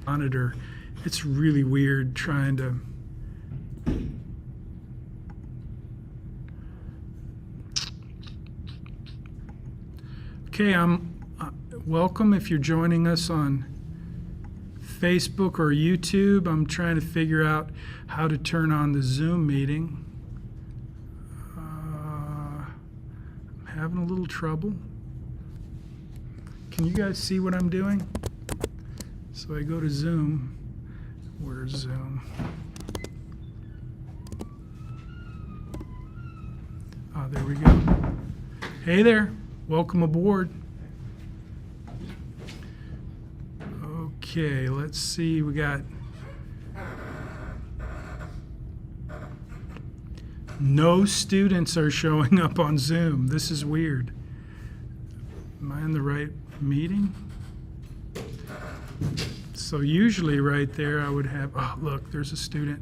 monitor. It's really weird trying to. Okay, welcome if you're joining us on Facebook or YouTube. I'm trying to figure out how to turn on the Zoom meeting. I'm having a little trouble. Can you guys see what I'm doing? So I go to Zoom. Where's Zoom? Oh, there we go. Hey there. Welcome aboard. Okay, let's see. We got no students are showing up on Zoom. This is weird. Am I in the right meeting? So usually right there I would have, oh look, there's a student.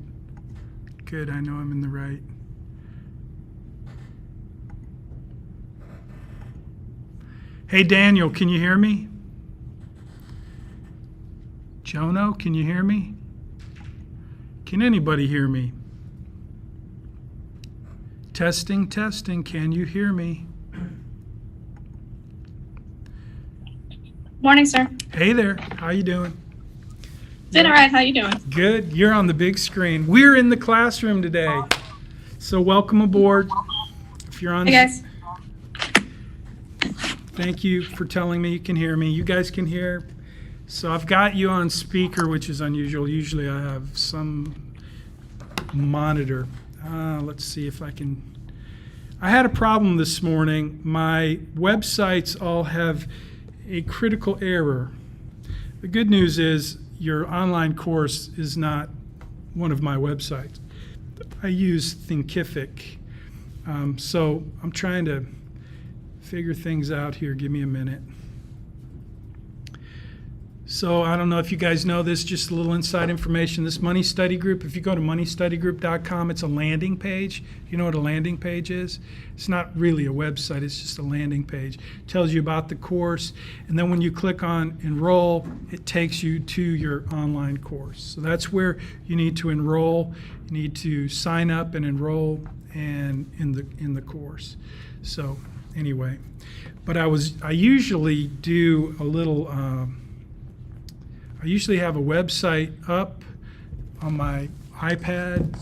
Good, I know I'm in the right. Hey Daniel, can you hear me? Jono, can you hear me? Can anybody hear me? Testing, testing, can you hear me? Morning, sir. Hey there, how you doing? Doing all right, how you doing? Good, you're on the big screen. We're in the classroom today. So welcome aboard. If you're on. Hey guys. Thank you for telling me you can hear me. You guys can hear. So I've got you on speaker, which is unusual. Usually I have some monitor. Let's see if I can. I had a problem this morning. My websites all have a critical error. The good news is your online course is not one of my websites. I use Thinkific. So I'm trying to figure things out here. Give me a minute. So I don't know if you guys know this, just a little inside information. This Money Study Group, if you go to moneystudygroup.com, it's a landing page. You know what a landing page is? It's not really a website, it's just a landing page. It tells you about the course, and then when you click on enroll, it takes you to your online course. So that's where you need to enroll. You need to sign up and enroll and in the course. So anyway, but I usually do a little I usually have a website up on my iPad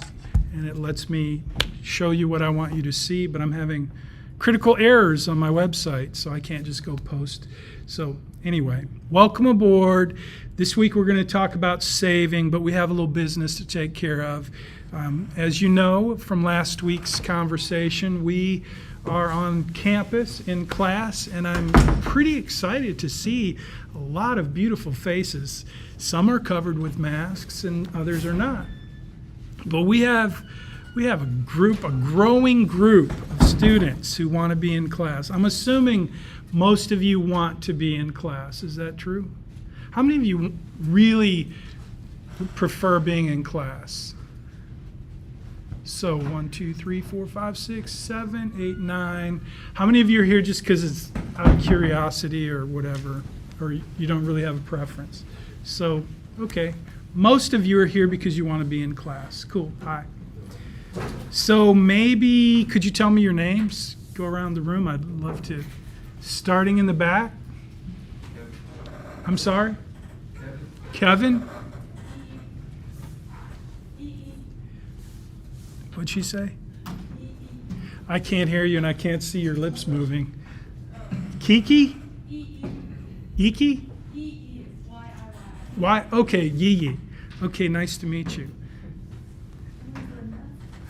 and it lets me show you what I want you to see, but I'm having critical errors on my website, so I can't just go post. So anyway, welcome aboard. This week we're going to talk about saving, but we have a little business to take care of. As you know from last week's conversation, we are on campus in class, and I'm pretty excited to see a lot of beautiful faces. Some are covered with masks and others are not. But we have a growing group of students who want to be in class. I'm assuming most of you want to be in class. Is that true? How many of you really prefer being in class? So 1, 2, 3, 4, 5, 6, 7, 8, 9. How many of you are here just because it's out of curiosity or whatever, or you don't really have a preference? So, okay. Most of you are here because you want to be in class. Cool. Hi. So maybe, could you tell me your names? Go around the room. I'd love to. Starting in the back. I'm sorry? Kevin? What'd she say? I can't hear you and I can't see your lips moving. Kiki? Iki? Why? Okay, Yee. Okay, nice to meet you.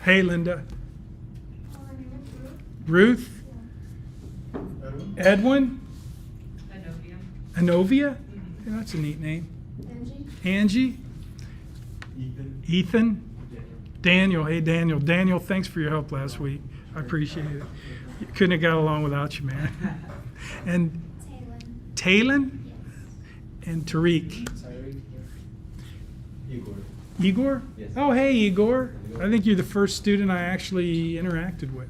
Hey, Linda. Ruth? Edwin? Anovia? Yeah, that's a neat name. Angie? Ethan? Daniel. Hey, Daniel. Daniel, thanks for your help last week. I appreciate it. You couldn't have got along without you, man. And Talon? And Tariq. Igor? Yes. Oh, hey, Igor. I think you're the first student I actually interacted with.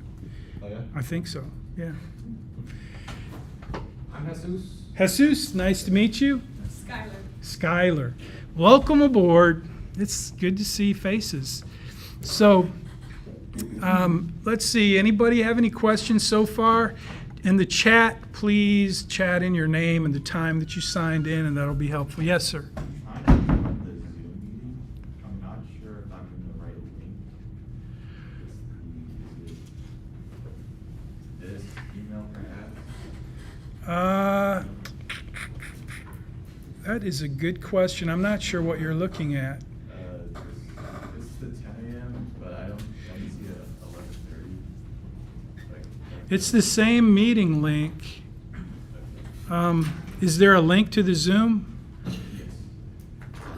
Oh, yeah? I think so, yeah. I'm Jesus. Jesus, nice to meet you. Skylar. Welcome aboard. It's good to see faces. So, let's see. Anybody have any questions so far? In the chat, please chat in your name and the time that you signed in, and that'll be helpful. Yes, sir. I'm trying to run the Zoom meeting. I'm not sure if I'm in the right link. Is this email perhaps? That is a good question. I'm not sure what you're looking at. It's the 10 a.m., but I don't see it at 11:30. It's the same meeting link. Is there a link to the Zoom? Yes.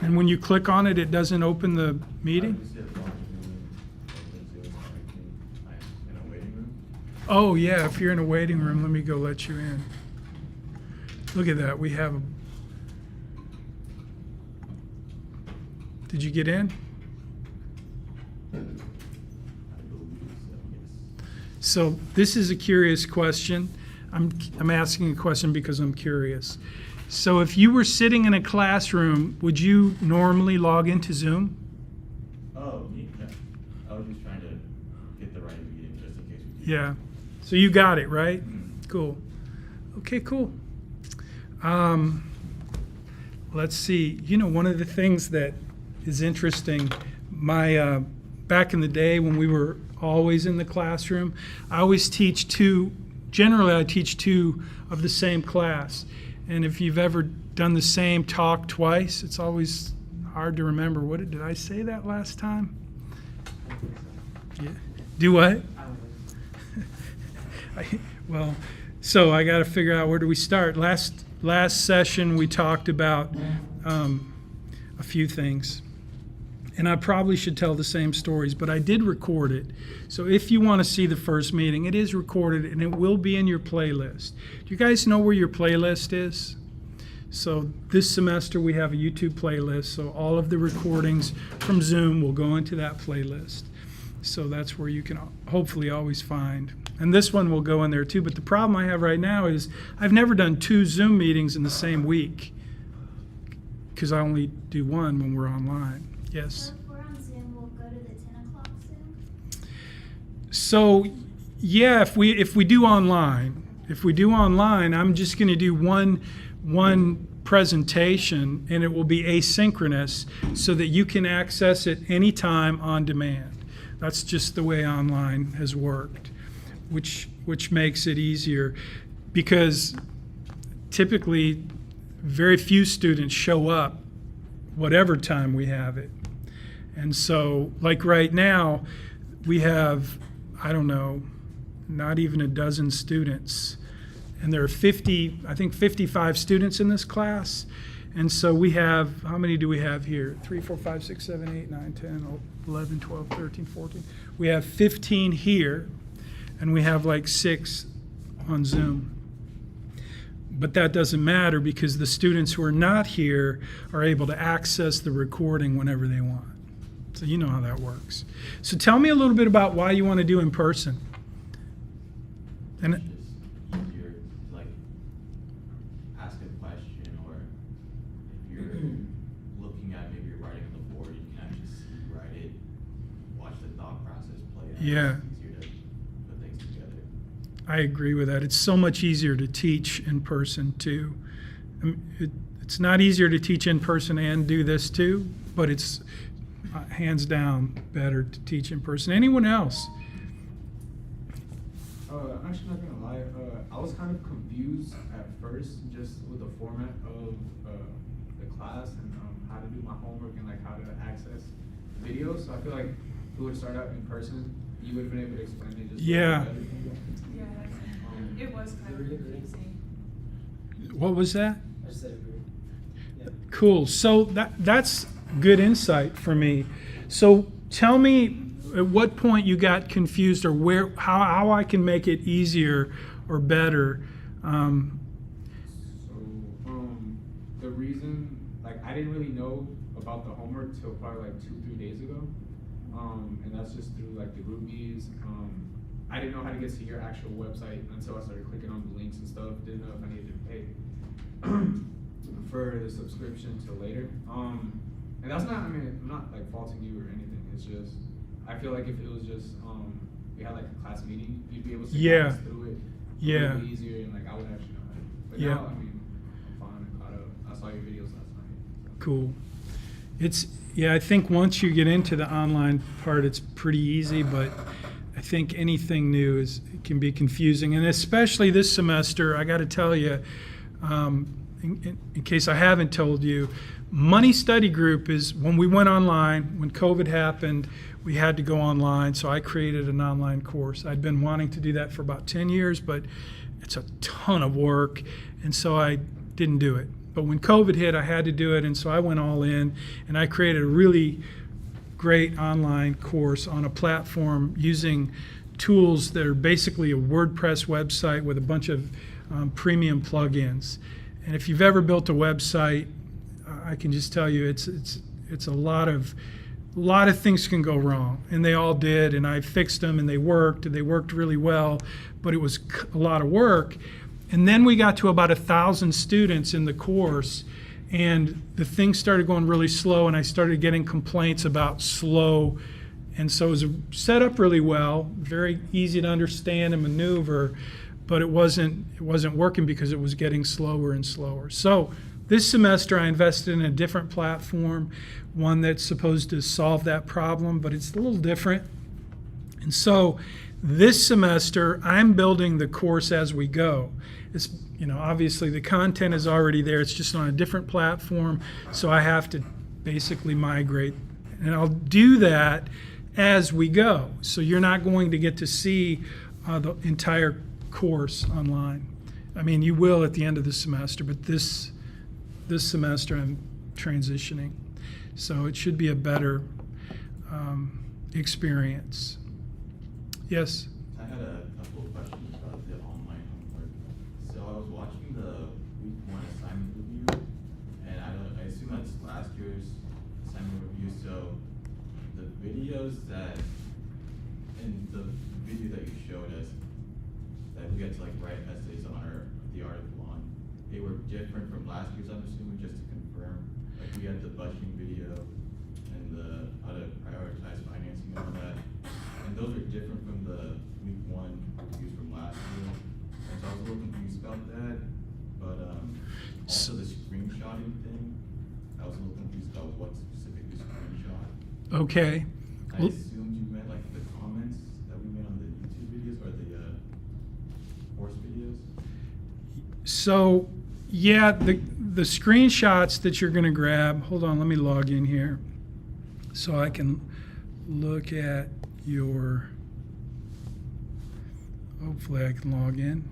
And when you click on it, it doesn't open the meeting? I just hit launch new Zoom, I'm in a waiting room. Oh, yeah, if you're in a waiting room, let me go let you in. Look at that, we have a... Did you get in? I believe so, yes. So this is a curious question. I'm asking a question because I'm curious. So if you were sitting in a classroom, would you normally log into Zoom? Oh, me? No. I was just trying to get the right meeting just in case we do. Yeah. So you got it, right? Mhm. Cool. Okay, cool. Let's see. You know, one of the things that is interesting, back in the day when we were always in the classroom, I always teach generally I teach two of the same class. And if you've ever done the same talk twice, it's always hard to remember. Did I say that last time? Yeah. Do what? Well, so I got to figure out where do we start. Last session we talked about a few things. And I probably should tell the same stories, but I did record it. So if you want to see the first meeting, it is recorded and it will be in your playlist. Do you guys know where your playlist is? So this semester we have a YouTube playlist, so all of the recordings from Zoom will go into that playlist. So that's where you can hopefully always find. And this one will go in there too, but the problem I have right now is I've never done 2 Zoom meetings in the same week because I only do one when we're online. Yes? So if we're on Zoom, we'll go to the 10 o'clock Zoom? So yeah, if we do online, I'm just going to do one presentation and it will be asynchronous so that you can access it anytime on demand. That's just the way online has worked, which makes it easier because typically very few students show up whatever time we have it. And so, like right now, we have, I don't know, not even a dozen students. And there are 55 students in this class. And so we have, how many do we have here? 3, 4, 5, 6, 7, 8, 9, 10, 11, 12, 13, 14. We have 15 here, and we have like 6 on Zoom. But that doesn't matter because the students who are not here are able to access the recording whenever they want. So you know how that works. So tell me a little bit about why you want to do in person. And It's just easier to like ask a question, or if you're looking at maybe you're writing on the board, you can actually see, write it, watch the thought process play out. Yeah. It's easier to put things together. I agree with that. It's so much easier to teach in person too. It's not easier to teach in person and do this too, but it's hands down better to teach in person. Anyone else? I'm actually not gonna lie. I was kind of confused at first, just with the format of the class and how to do my homework and like how to access videos. So I feel like if we would start out in person, you would have been able to explain it just Yeah. better. Yeah, it was kind of confusing. What was that? I just said agree. Yeah. Cool. So that's good insight for me. So tell me at what point you got confused, or how I can make it easier or better. The reason, like, I didn't really know about the homework till probably like 2-3 days ago, and that's just through like the group meetings. I didn't know how to get to your actual website until I started clicking on the links and stuff. Didn't know if I needed to pay defer the subscription to later. And that's not, I mean, I'm not like faulting you or anything. It's just, I feel like if it was just, we had like a class meeting, you'd be able to Yeah. guide us through it a Yeah. little bit easier, and like I would actually know how to. But Yeah. now, I mean, I'm fine. I caught up. I saw your videos last night. So. Cool. Yeah, I think once you get into the online part, it's pretty easy, but I think anything new can be confusing. And especially this semester, I got to tell you, in case I haven't told you, Money Study Group is, when we went online, when COVID happened, we had to go online, so I created an online course. I'd been wanting to do that for about 10 years, but it's a ton of work, and so I didn't do it. But when COVID hit, I had to do it, and so I went all in, and I created a really great online course on a platform using tools that are basically a WordPress website with a bunch of premium plugins. And if you've ever built a website, I can just tell you it's a lot of things can go wrong, and they all did, and I fixed them, and they worked really well, but it was a lot of work. And then we got to about 1,000 students in the course, and the thing started going really slow, and I started getting complaints about slow. And so it was set up really well, very easy to understand and maneuver, but it wasn't working because it was getting slower and slower. So this semester I invested in a different platform, one that's supposed to solve that problem, but it's a little different. And so this semester I'm building the course as we go. It's, obviously the content is already there, it's just on a different platform, so I have to basically migrate. And I'll do that as we go. So you're not going to get to see the entire course online. I mean, you will at the end of the semester, but this semester I'm transitioning. So it should be a better experience. Yes? I had a couple of questions about the online homework. So I was watching the week 1 assignment review, and I assume that's last year's assignment review. So the videos in the video that you showed us, that we had to like write essays on the article on, they were different from last year's, I'm assuming, just to confirm. Like we had the budgeting video and the how to prioritize financing and all that. And those are different from the week 1 reviews from last year. And so I was a little confused about that. But also the screenshotting thing, I was a little confused about what specifically screenshot. Okay. I assumed you meant like the comments that we made on the YouTube videos or the course videos. So, yeah, the screenshots that you're going to grab, hold on, let me log in here so I can look at hopefully I can log in.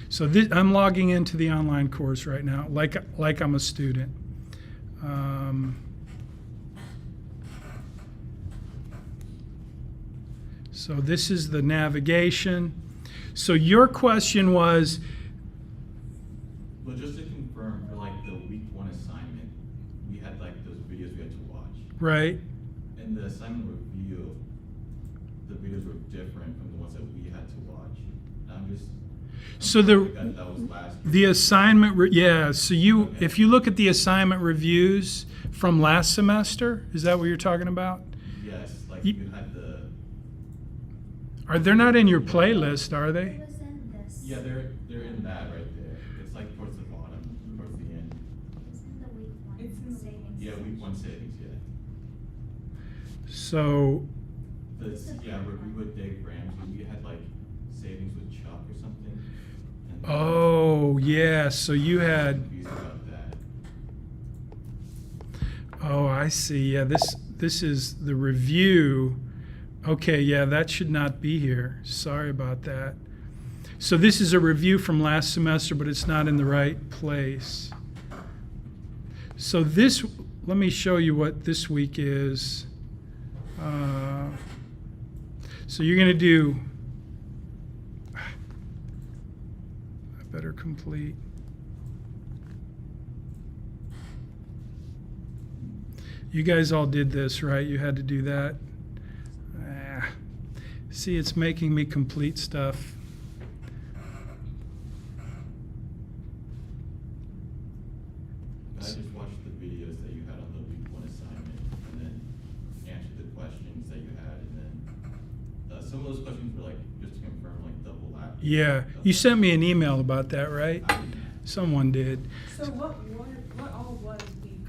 So I'm logging into the online course right now, like I'm a student. So this is the navigation. So your question was, Well, just to confirm, for like the week 1 assignment, we had like those videos we had to watch. right? In the assignment review, the videos were different from the ones that we had to watch. And I'm just. So that was last year. the assignment, yeah. So if you look at the assignment reviews from last semester, is that what you're talking about? Yes, like You- you had the. They're not in your playlist, are they? It was in this. Yeah, they're in that right there. It's like towards the bottom, towards the end. It was in the week 1 It's in the savings. Yeah, week 1 savings, yeah. So, Review with Dave Ramsey, we had like savings with Chuck or something. And oh, yeah, so you had, confused about that. oh, I see. Yeah, this is the review. Okay, yeah, that should not be here. Sorry about that. So this is a review from last semester, but it's not in the right place. So let me show you what this week is. So you're going to do, I better complete. You guys all did this, right? You had to do that. See, it's making me complete stuff. watch the videos that you had on the week one assignment and then answer the questions that you had, and then some of those questions were like just to confirm like double lap. Yeah, you sent me an email about that, right? Someone did. So what all was week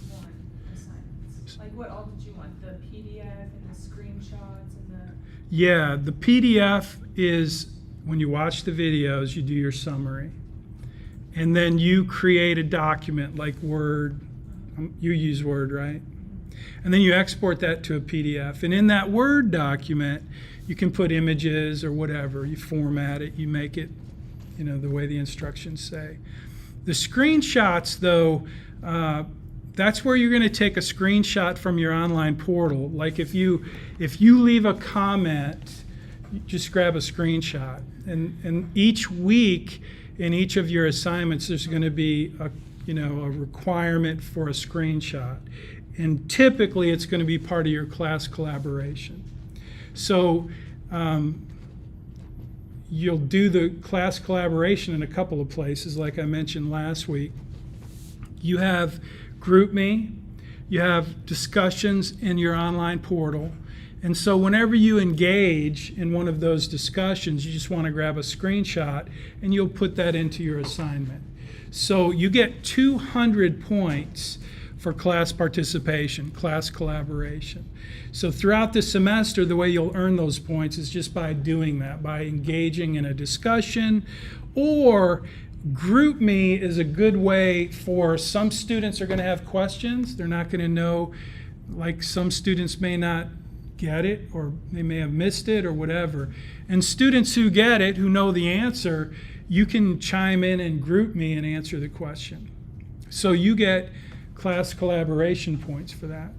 one assignments? Like what all did you want? The PDF and the screenshots and the. Yeah, the PDF is when you watch the videos, you do your summary. And then you create a document like Word. You use Word, right? And then you export that to a PDF. And in that Word document, you can put images or whatever. You format it, you make it, the way the instructions say. The screenshots, though, that's where you're going to take a screenshot from your online portal. Like if you leave a comment, you just grab a screenshot. And each week in each of your assignments, there's going to be a requirement for a screenshot. And typically it's going to be part of your class collaboration. So you'll do the class collaboration in a couple of places, like I mentioned last week. You have GroupMe, you have discussions in your online portal. And so whenever you engage in one of those discussions, you just want to grab a screenshot and you'll put that into your assignment. So you get 200 points for class participation, class collaboration. So throughout the semester, the way you'll earn those points is just by doing that, by engaging in a discussion. Or GroupMe is a good way for some students are going to have questions. They're not going to know, like some students may not get it, or they may have missed it or whatever. And students who get it, who know the answer, you can chime in and GroupMe and answer the question. So you get class collaboration points for that.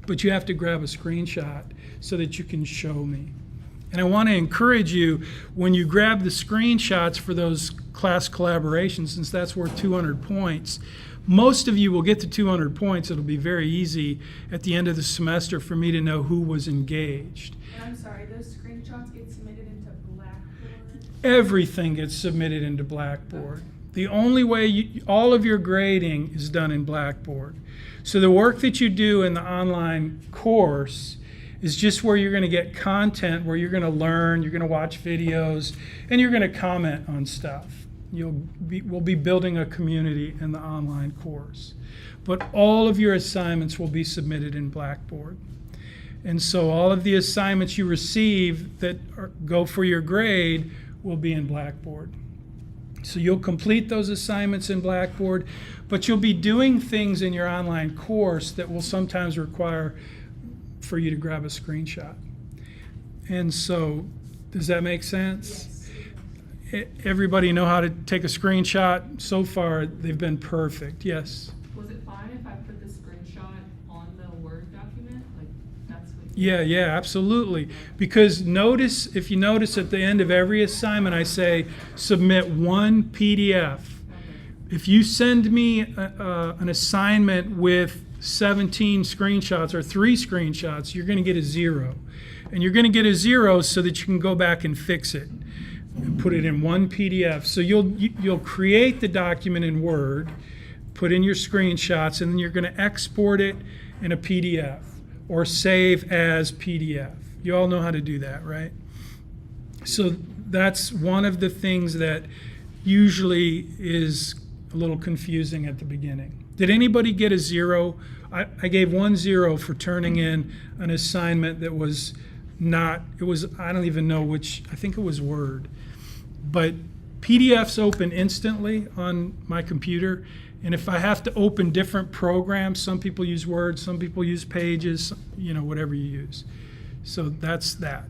But you have to grab a screenshot so that you can show me. And I want to encourage you, when you grab the screenshots for those class collaborations, since that's worth 200 points, most of you will get to 200 points. It'll be very easy at the end of the semester for me to know who was engaged. And I'm sorry, those screenshots get submitted into Blackboard? Everything gets submitted into Blackboard. The only way all of your grading is done in Blackboard. So the work that you do in the online course is just where you're going to get content, where you're going to learn, you're going to watch videos, and you're going to comment on stuff. We'll be building a community in the online course. But all of your assignments will be submitted in Blackboard. And so all of the assignments you receive that go for your grade will be in Blackboard. So you'll complete those assignments in Blackboard, but you'll be doing things in your online course that will sometimes require for you to grab a screenshot. And so, does that make sense? Yes. Everybody know how to take a screenshot? So far, they've been perfect. Yes? Was it fine if I put the screenshot on the Word document? Like, that's what Yeah, absolutely. Because if you notice at the end of every assignment, I say, submit one PDF. If you send me an assignment with 17 screenshots or 3 screenshots, you're going to get a 0. And you're going to get a 0 so that you can go back and fix it and put it in one PDF. So you'll create the document in Word, put in your screenshots, and then you're going to export it in a PDF or save as PDF. You all know how to do that, right? So that's one of the things that usually is a little confusing at the beginning. Did anybody get a 0? I gave 1 0 for turning in an assignment that was not, I don't even know which, I think it was Word. But PDFs open instantly on my computer. And if I have to open different programs, some people use Word, some people use Pages, whatever you use. So that's that.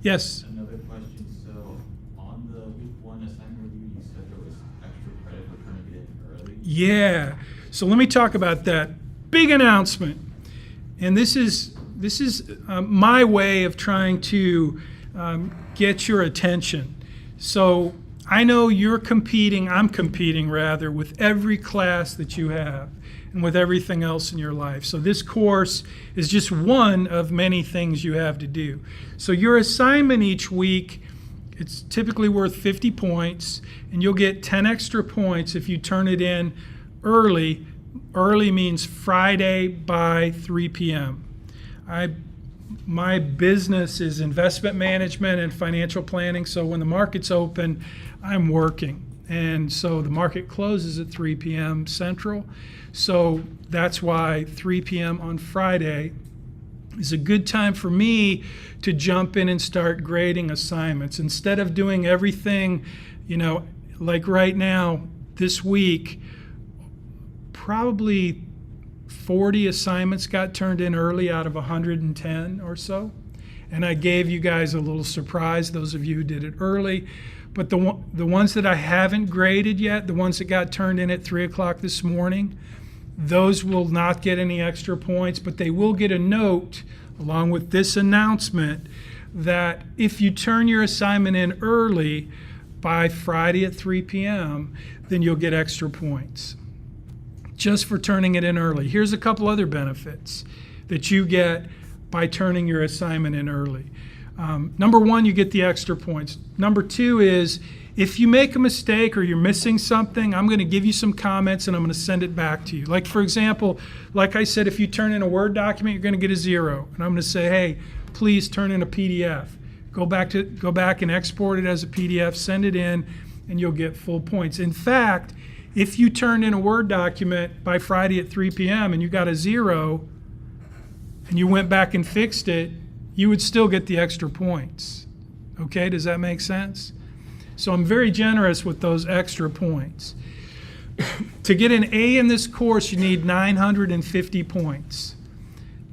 Yes? Another question. So on the week one assignment review, you said there was extra credit for trying to get in early. Yeah. So let me talk about that. Big announcement. And this is my way of trying to get your attention. So I know I'm competing rather, with every class that you have and with everything else in your life. So this course is just one of many things you have to do. So your assignment each week, it's typically worth 50 points, and you'll get 10 extra points if you turn it in early. Early means Friday by 3 p.m. My business is investment management and financial planning, so when the market's open, I'm working. And so the market closes at 3 p.m. Central. So that's why 3 p.m. on Friday is a good time for me to jump in and start grading assignments. Instead of doing everything, like right now, this week, probably 40 assignments got turned in early out of 110 or so. And I gave you guys a little surprise, those of you who did it early. But the ones that I haven't graded yet, the ones that got turned in at 3 o'clock this morning, those will not get any extra points, but they will get a note along with this announcement that if you turn your assignment in early by Friday at 3 p.m., then you'll get extra points just for turning it in early. Here's a couple other benefits that you get by turning your assignment in early. Number one, you get the extra points. Number two is if you make a mistake or you're missing something, I'm going to give you some comments and I'm going to send it back to you. Like, for example, like I said, if you turn in a Word document, you're going to get a 0. And I'm going to say, hey, please turn in a PDF. Go back and export it as a PDF, send it in, and you'll get full points. In fact, if you turned in a Word document by Friday at 3 p.m. and you got a 0 and you went back and fixed it, you would still get the extra points. Okay, does that make sense? So I'm very generous with those extra points. To get an A in this course, you need 950 points.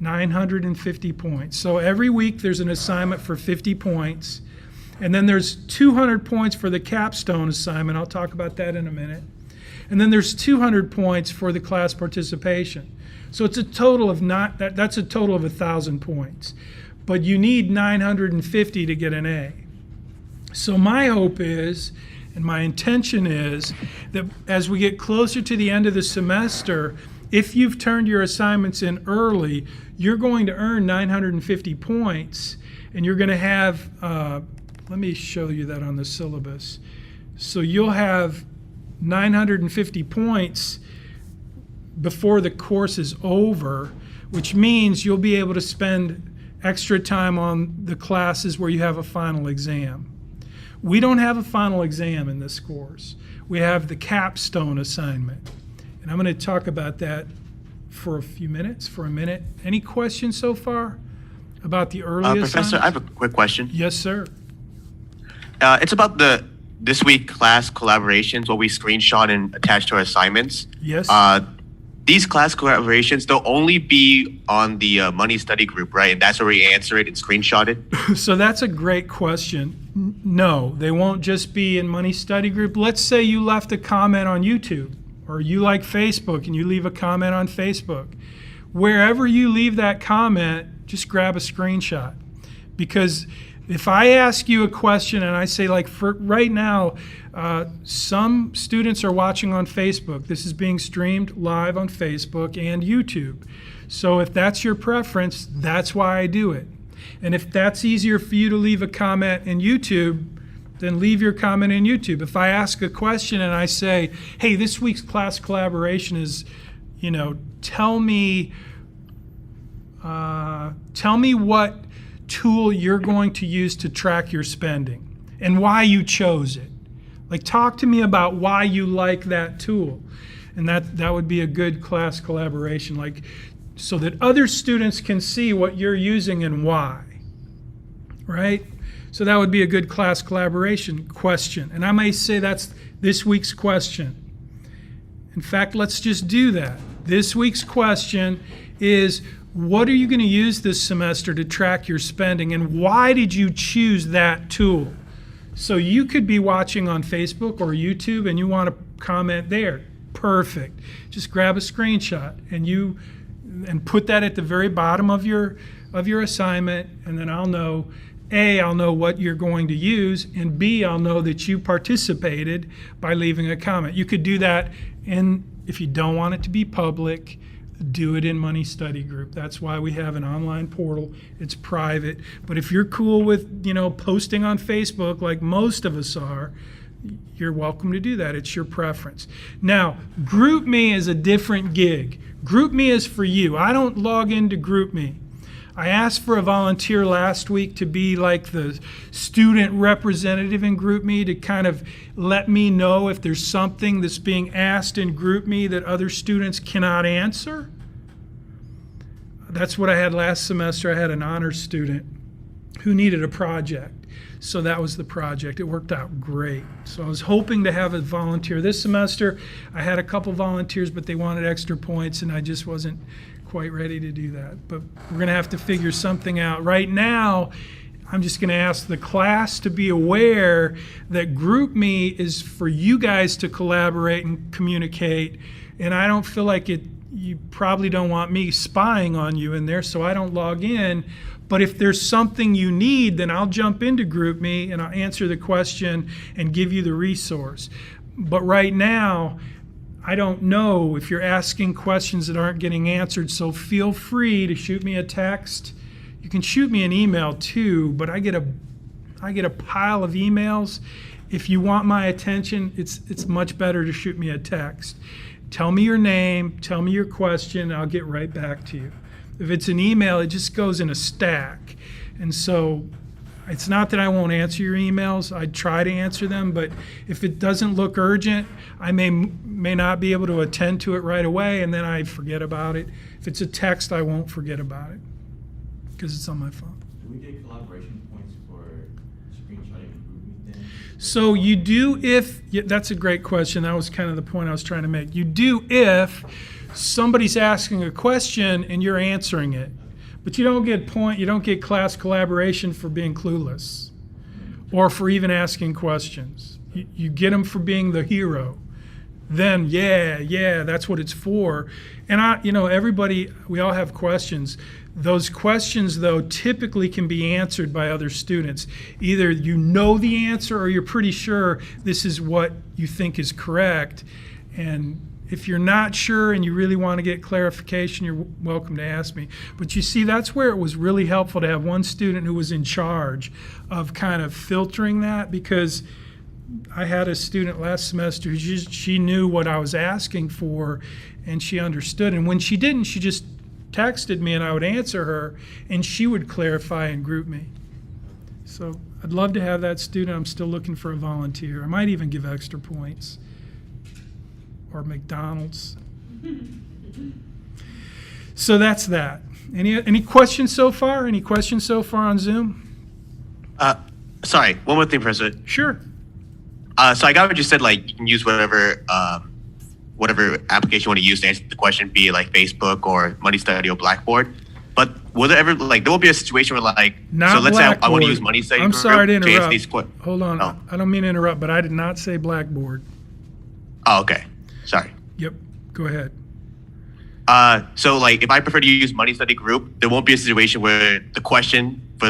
950 points. So every week there's an assignment for 50 points. And then there's 200 points for the capstone assignment. I'll talk about that in a minute. And then there's 200 points for the class participation. So it's a total of that's a total of 1,000 points. But you need 950 to get an A. So my hope is, and my intention is, that as we get closer to the end of the semester, if you've turned your assignments in early, you're going to earn 950 points, and you're going to have, let me show you that on the syllabus. So you'll have 950 points before the course is over, which means you'll be able to spend extra time on the classes where you have a final exam. We don't have a final exam in this course. We have the capstone assignment. And I'm going to talk about that for a minute. Any questions so far about the early Professor, I have a quick question. Yes, sir. It's about this week class collaborations, what we screenshot and attach to our assignments. Yes. These class collaborations, they'll only be on the money study group, right? And that's where we answer it and screenshot it? So that's a great question. No, they won't just be in money study group. Let's say you left a comment on YouTube, or you like Facebook and you leave a comment on Facebook. Wherever you leave that comment, just grab a screenshot. Because if I ask you a question and I say, like, for right now, some students are watching on Facebook. This is being streamed live on Facebook and YouTube. So if that's your preference, that's why I do it. And if that's easier for you to leave a comment in YouTube, then leave your comment in YouTube. If I ask a question and I say, hey, this week's class collaboration is, tell me what tool you're going to use to track your spending and why you chose it. Like, talk to me about why you like that tool. And that would be a good class collaboration, like, so that other students can see what you're using and why, right? So that would be a good class collaboration question. And I may say that's this week's question. In fact, let's just do that. This week's question is, what are you going to use this semester to track your spending, and why did you choose that tool? So you could be watching on Facebook or YouTube and you want to comment there. Perfect. Just grab a screenshot and put that at the very bottom of your assignment, and then I'll know, A, I'll know what you're going to use, and B, I'll know that you participated by leaving a comment. You could do that, and if you don't want it to be public, do it in Money Study Group. That's why we have an online portal. It's private. But if you're cool with, posting on Facebook like most of us are, you're welcome to do that. It's your preference. Now, GroupMe is a different gig. GroupMe is for you. I don't log into GroupMe. I asked for a volunteer last week to be like the student representative in GroupMe to kind of let me know if there's something that's being asked in GroupMe that other students cannot answer. That's what I had last semester. I had an honors student who needed a project. So that was the project. It worked out great. So I was hoping to have a volunteer this semester. I had a couple volunteers, but they wanted extra points, and I just wasn't quite ready to do that. But we're going to have to figure something out. Right now, I'm just going to ask the class to be aware that GroupMe is for you guys to collaborate and communicate, and I don't feel like you probably don't want me spying on you in there, so I don't log in. But if there's something you need, then I'll jump into GroupMe and I'll answer the question and give you the resource. But right now, I don't know if you're asking questions that aren't getting answered, so feel free to shoot me a text. You can shoot me an email too, but I get a pile of emails. If you want my attention, it's much better to shoot me a text. Tell me your name, tell me your question, and I'll get right back to you. If it's an email, it just goes in a stack. And so it's not that I won't answer your emails. I try to answer them, but if it doesn't look urgent, I may not be able to attend to it right away, and then I forget about it. If it's a text, I won't forget about it because it's on my phone. Do we get collaboration points for screenshotting and GroupMe then? So you do that's a great question. That was kind of the point I was trying to make. You do if somebody's asking a question and you're answering it. But you don't get class collaboration for being clueless or for even asking questions. You get them for being the hero. Then, yeah, that's what it's for. And everybody, we all have questions. Those questions, though, typically can be answered by other students. Either you know the answer or you're pretty sure this is what you think is correct. And if you're not sure and you really want to get clarification, you're welcome to ask me. But you see, that's where it was really helpful to have one student who was in charge of kind of filtering that, because I had a student last semester who she knew what I was asking for and she understood. And when she didn't, she just texted me and I would answer her and she would clarify and GroupMe. So I'd love to have that student. I'm still looking for a volunteer. I might even give extra points. Or McDonald's. So that's that. Any questions so far? Any questions so far on Zoom? Sorry, one more thing, Professor. Sure. So I got what you said, like you can use whatever application you want to use to answer the question, be it like Facebook or Money Study or Blackboard. But will there ever, like, there will be a situation where, like, Not so let's say I want Blackboard. to use Money Study I'm Group sorry to answer interrupt. these Hold on. Oh. I don't mean to interrupt, but I did not say Blackboard. Oh, okay. Sorry. Yep. Go ahead. So like if I prefer to use Money Study Group, there won't be a situation where the question for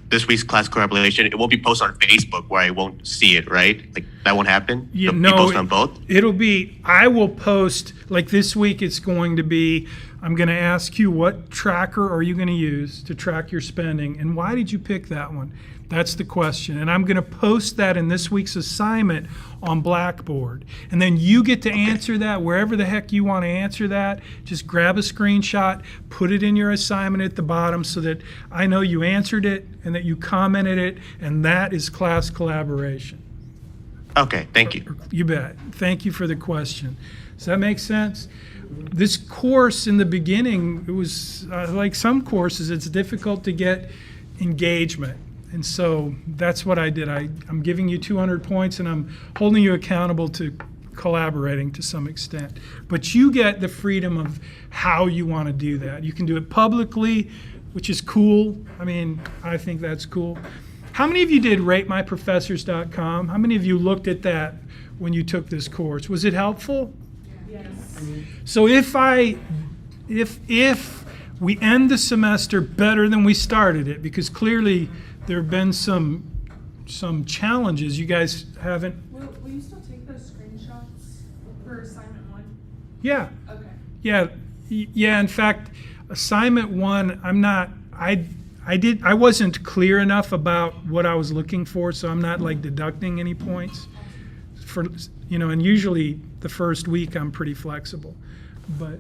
this week's class collaboration, it won't be posted on Facebook where I won't see it, right? Like that won't happen? It'll be posted on both? I will post, like this week it's going to be, I'm going to ask you what tracker are you going to use to track your spending and why did you pick that one? That's the question. And I'm going to post that in this week's assignment on Blackboard. And then you get to answer that wherever the heck you want to answer that. Just grab a screenshot, put it in your assignment at the bottom so that I know you answered it and that you commented it, and that is class collaboration. Okay, thank you. You bet. Thank you for the question. Does that make sense? This course in the beginning, it was like some courses, it's difficult to get engagement. And so that's what I did. I'm giving you 200 points and I'm holding you accountable to collaborating to some extent. But you get the freedom of how you want to do that. You can do it publicly, which is cool. I mean, I think that's cool. How many of you did ratemyprofessors.com? How many of you looked at that when you took this course? Was it helpful? Yes. So if we end the semester better than we started it, because clearly there have been some challenges. You guys haven't. Will you still take those screenshots for assignment 1? Yeah. Okay. Yeah. In fact, assignment 1, I wasn't clear enough about what I was looking for, so I'm not like deducting any points. for, and usually the first week I'm pretty flexible. But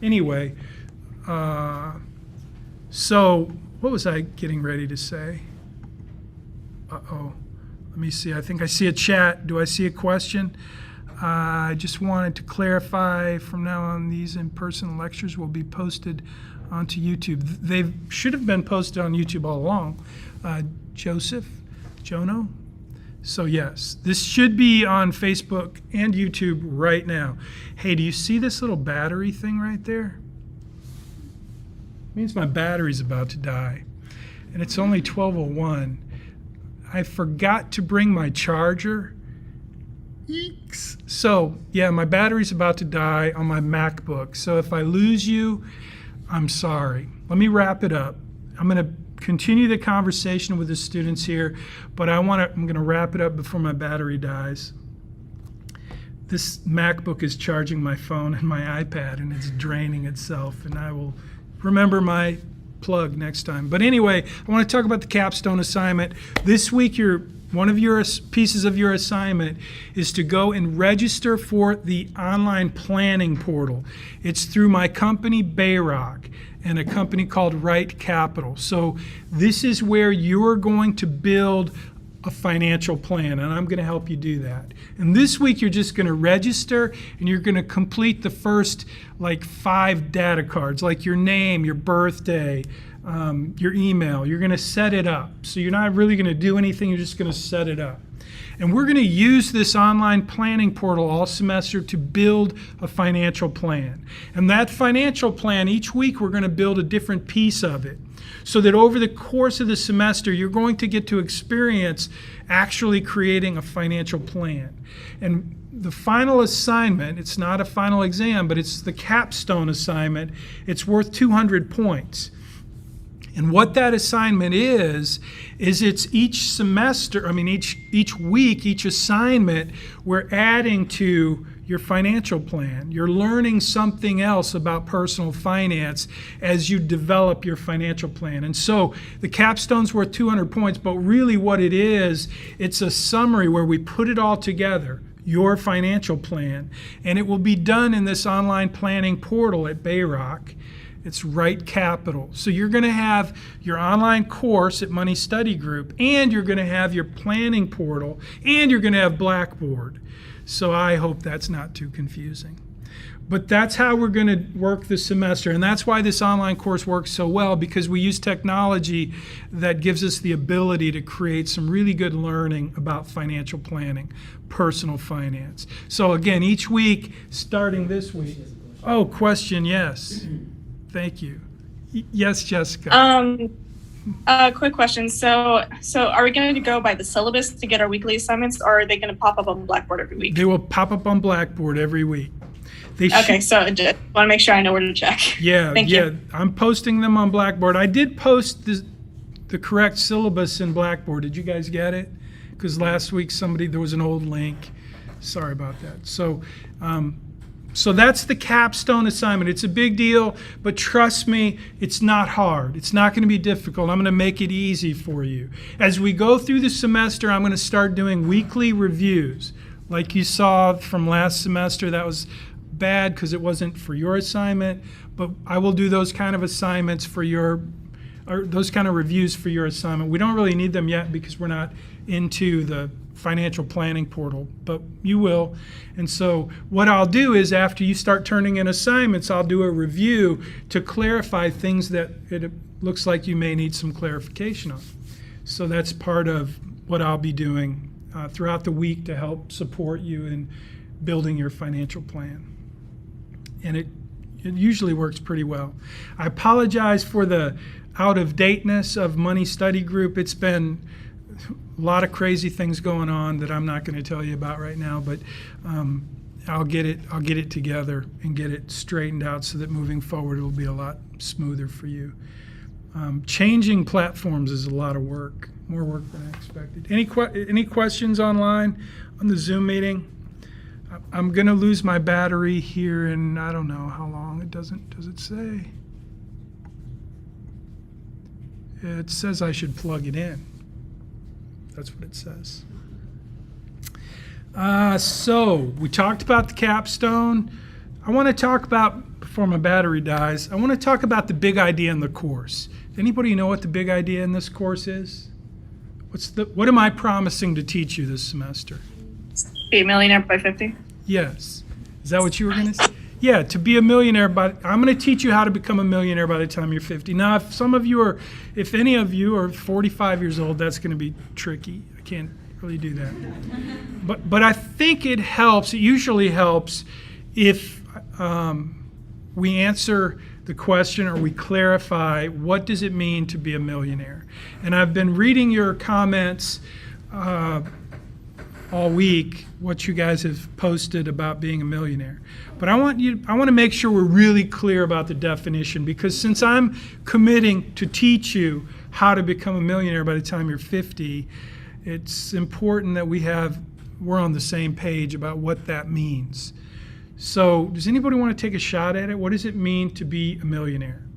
anyway, so what was I getting ready to say? Uh-oh. Let me see. I think I see a chat. Do I see a question? I just wanted to clarify, from now on, these in-person lectures will be posted onto YouTube. They should have been posted on YouTube all along. Jono? So yes, this should be on Facebook and YouTube right now. Hey, do you see this little battery thing right there? It means my battery's about to die. And it's only 12:01. I forgot to bring my charger. Eeks. So, yeah, my battery's about to die on my MacBook. So if I lose you, I'm sorry. Let me wrap it up. I'm going to continue the conversation with the students here, but I'm going to wrap it up before my battery dies. This MacBook is charging my phone and my iPad, and it's draining itself, and I will remember my plug next time. But anyway, I want to talk about the capstone assignment. This week, one of your pieces of your assignment is to go and register for the online planning portal. It's through my company, Bayrock, and a company called Right Capital. So this is where you're going to build a financial plan, and I'm going to help you do that. And this week you're just going to register, and you're going to complete the first 5 data cards, like your name, your birthday, your email. You're going to set it up. So you're not really going to do anything, you're just going to set it up. And we're going to use this online planning portal all semester to build a financial plan. And that financial plan, each week we're going to build a different piece of it, so that over the course of the semester, you're going to get to experience actually creating a financial plan. And the final assignment, it's not a final exam, but it's the capstone assignment. It's worth 200 points. And what that assignment is it's each semester, each week, each assignment, we're adding to your financial plan. You're learning something else about personal finance as you develop your financial plan. And so the capstone's worth 200 points, but really what it is, it's a summary where we put it all together, your financial plan, and it will be done in this online planning portal at Bayrock. It's Right Capital. So you're going to have your online course at Money Study Group, and you're going to have your planning portal, and you're going to have Blackboard. So I hope that's not too confusing. But that's how we're going to work this semester, and that's why this online course works so well, because we use technology that gives us the ability to create some really good learning about financial planning, personal finance. So again, each week, starting this week. Oh, question, yes. Thank you. Yes, Jessica. Quick question. So are we going to go by the syllabus to get our weekly assignments, or are they going to pop up on Blackboard every week? They will pop up on Blackboard every week. Okay, so I just want to make sure I know where to check. Yeah, Thank you. I'm posting them on Blackboard. I did post the correct syllabus in Blackboard. Did you guys get it? Because last week there was an old link. Sorry about that. So that's the capstone assignment. It's a big deal, but trust me, it's not hard. It's not going to be difficult. I'm going to make it easy for you. As we go through the semester, I'm going to start doing weekly reviews. Like you saw from last semester, that was bad because it wasn't for your assignment, but I will do those kind of assignments those kind of reviews for your assignment. We don't really need them yet because we're not into the financial planning portal, but you will. And so what I'll do is, after you start turning in assignments, I'll do a review to clarify things that it looks like you may need some clarification on. So that's part of what I'll be doing throughout the week to help support you in building your financial plan. And it usually works pretty well. I apologize for the out-of-dateness of Money Study Group. It's been a lot of crazy things going on that I'm not going to tell you about right now, but I'll get it together and get it straightened out so that moving forward it will be a lot smoother for you. Changing platforms is a lot of work, more work than I expected. Any questions online on the Zoom meeting? I'm going to lose my battery here in I don't know how long. Does it say? It says I should plug it in. That's what it says. So we talked about the capstone. I want to talk about, before my battery dies, I want to talk about the big idea in the course. Anybody know what the big idea in this course is? What am I promising to teach you this semester? Be a millionaire by 50. Yes. Is that what you were going to say? Yeah, to be a millionaire, I'm going to teach you how to become a millionaire by the time you're 50. Now, if any of you are 45 years old, that's going to be tricky. I can't really do that. But I think it helps, it usually helps if we answer the question or we clarify what does it mean to be a millionaire. And I've been reading your comments all week, what you guys have posted about being a millionaire. But I want to make sure we're really clear about the definition, because since I'm committing to teach you how to become a millionaire by the time you're 50, it's important that we're on the same page about what that means. So does anybody want to take a shot at it? What does it mean to be a millionaire?